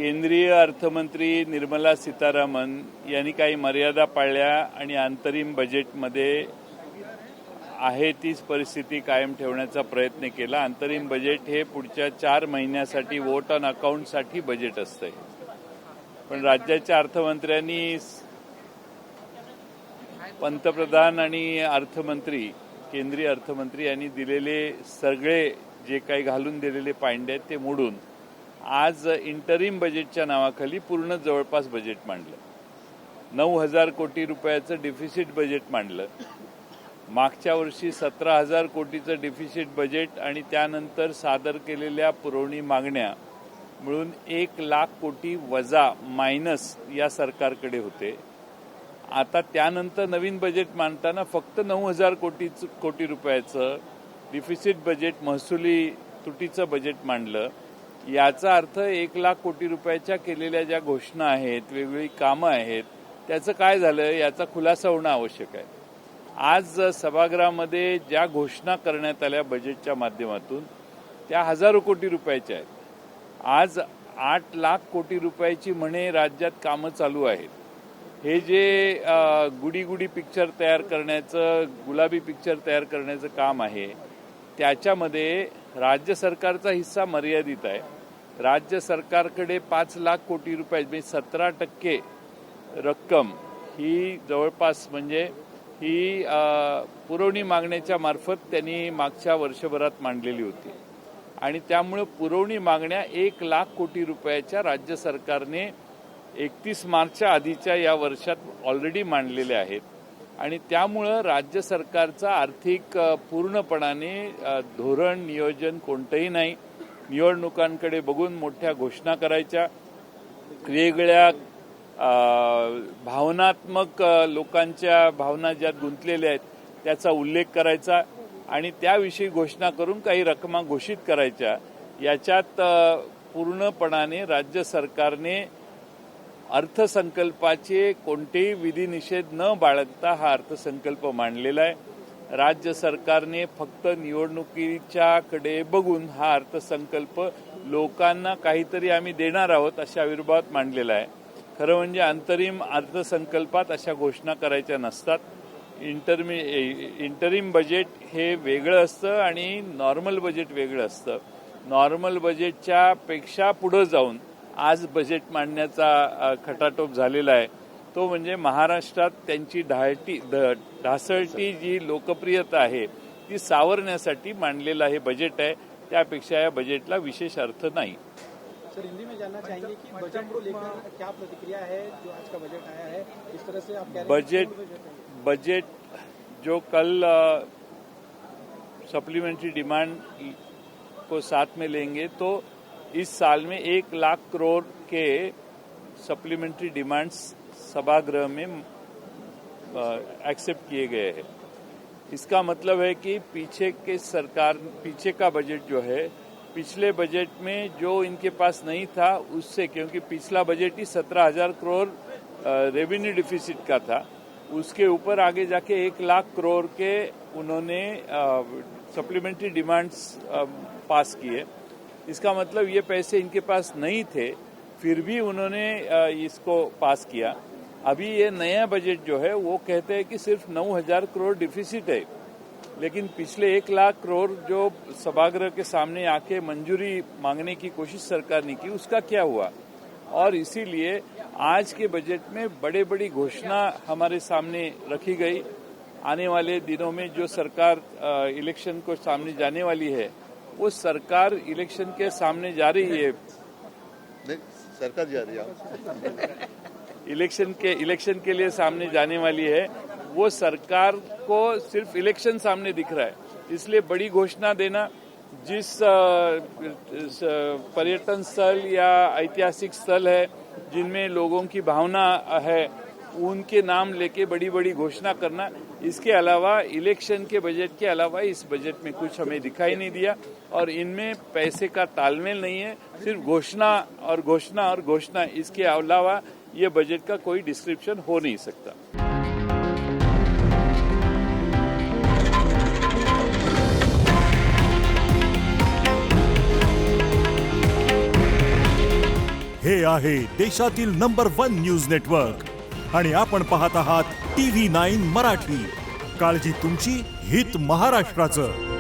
केंद्रीय अर्थमंत्री निर्मला सीतारामन यांनी काही मर्यादा पाळल्या आणि अंतरिम बजेटमध्ये आहे तीच परिस्थिती कायम ठेवण्याचा प्रयत्न केला। अंतरिम बजेट हे पुढच्या 4 महिन्यासाठी वोट ऑन अकाउंटसाठी बजेट असते, पण राज्याच्या अर्थमंत्र्यांनी पंतप्रधान आणि अर्थमंत्री केंद्रीय अर्थमंत्री यांनी दिलेले सगळे जे काही घालून दिलेले पायंडे आहेत ते मोडून आज इंटरिम बजेटच्या नावाखाली पूर्ण जवळपास बजेट मांडलं। 9,000 कोटी रुपयाचं डिफिसिट बजेट मांडलं। मागच्या वर्षी 17,000 कोटीचं डिफिसिट बजेट आणि त्यानंतर सादर केलेल्या पुरवणी मागण्या मिळून 1,00,000 कोटी वजा मायनस या सरकारकडे होते। आता त्यानंतर नवीन बजेट मांडताना फक्त 9,000 कोटी रुपयाचं डिफिसिट बजेट महसुली तुटीचं बजेट मांडलं। याचा अर्थ 1,00,000 कोटी रुपयाच्या केलेल्या ज्या घोषणा आहेत, वेगवेगळी कामं आहेत, त्याचं काय झालं याचा खुलासा होणं आवश्यक आहे। आज सभागृहामध्ये ज्या घोषणा करण्यात आल्या बजेटच्या माध्यमातून त्या हजारो कोटी रुपयाच्या आहेत। आज 8,00,000 कोटी रुपयाची म्हणे राज्यात कामं चालू आहेत। हे जे गुडी पिक्चर तयार करण्याचं, गुलाबी पिक्चर तयार करण्याचं काम आहे, त्याच्यामध्ये राज्य सरकारचा हिस्सा मर्यादित आहे। राज्य सरकारकडे 5,00,000 कोटी रुपये म्हणजे 17% रक्कम ही जवळपास म्हणजे ही पुरवणी मागण्याच्या मार्फत त्यांनी मागच्या वर्षभरात मांडलेली होती आणि त्यामुळे पुरवणी मागण्या 1,00,000 कोटी रुपयाच्या राज्य सरकारने 31 मार्चच्या आधीच्या या वर्षात ऑलरेडी मांडलेल्या आहेत आणि त्यामुळं राज्य सरकारचा आर्थिक पूर्णपणाने धोरण नियोजन कोणतंही नाही। निवडणुकांकडे बघून मोठ्या घोषणा करायच्या, वेगळ्या भावनात्मक लोकांच्या भावना ज्यात गुंतलेल्या आहेत त्याचा उल्लेख करायचा आणि त्याविषयी घोषणा करून काही रकमा घोषित करायच्या। याच्यात पूर्णपणाने राज्य सरकारने अर्थसंकल्पाचे कोणतेही विधिनिषेध न बाळगता हा अर्थसंकल्प मांडलेला आहे। राज्य सरकारने फक्त निवडणुकीच्या कडे बघून हा अर्थसंकल्प लोकांना काहीतरी आम्ही देणार आहोत अशा विभागात मांडलेला आहे। खरं म्हणजे अंतरिम अर्थसंकल्पात अशा घोषणा करायच्या नसतात। इंटरिम बजेट हे वेगळं असतं आणि नॉर्मल बजेट वेगळं असतं। नॉर्मल बजेटच्या पेक्षा पुढे जाऊन आज बजेट मांडण्याचा खटाटोप झालेला आहे, तो म्हणजे महाराष्ट्रात त्यांची ढासळती जी लोकप्रियता आहे ती सावरण्यासाठी मांडलेलं हे बजेट आहे। त्यापेक्षा या बजेटला विशेष अर्थ नाही। सर, हिंदी में जानना चाहेंगे कि बजट को लेकर क्या प्रतिक्रिया है जो आज का बजट आया है, इस तरह से आप कह रहे हैं बजट जो कल सप्लीमेंट्री डिमांड को साथ में लेंगे तो इस साल में 1,00,000 करोड़ के सप्लीमेंट्री डिमांड्स सभागृह में एक्सेप्ट किए गए हैं। इसका मतलब है कि पीछे का बजट जो है, पिछले बजट में जो इनके पास नहीं था उससे, क्योंकि पिछला बजट ही 17,000 करोड़ रेवेन्यू डिफिसिट का था, उसके ऊपर आगे जाके 1,00,000 करोड़ के उन्होंने सप्लीमेंट्री डिमांड्स पास किए। इसका मतलब ये पैसे इनके पास नहीं थे, फिर भी उन्होंने इसको पास किया। अभी ये नया बजट जो है वो कहते हैं कि सिर्फ 9,000 करोड़ डिफिसिट है, लेकिन पिछले 1,00,000 करोड़ जो सभागृह के सामने आके मंजूरी मांगने की कोशिश सरकार ने की, उसका क्या हुआ। और इसीलिए आज के बजट में बड़ी घोषणा हमारे सामने रखी गई। आने वाले दिनों में जो सरकार इलेक्शन को सामने जाने वाली है, वो सरकार इलेक्शन के सामने जा रही है, सरकार जा रही है इलेक्शन के लिए सामने जाने वाली है। वो सरकार को सिर्फ इलेक्शन सामने दिख रहा है, इसलिए बड़ी घोषणा देना, जिस पर्यटन स्थल या ऐतिहासिक स्थल है जिनमें लोगों की भावना है, उनके नाम लेके बड़ी घोषणा करना, इसके अलावा इलेक्शन के बजट के अलावा इस बजट में कुछ हमें दिखाई नहीं दिया और इनमें पैसे का तालमेल नहीं है। सिर्फ घोषणा, इसके अलावा ये बजट का कोई डिस्क्रिप्शन हो नहीं सकता। हे आहे देशातील नंबर 1 न्यूज नेटवर्क आणि आपण पाहत आहात TV9 मराठी. काळजी तुमची, हित महाराष्ट्राचं.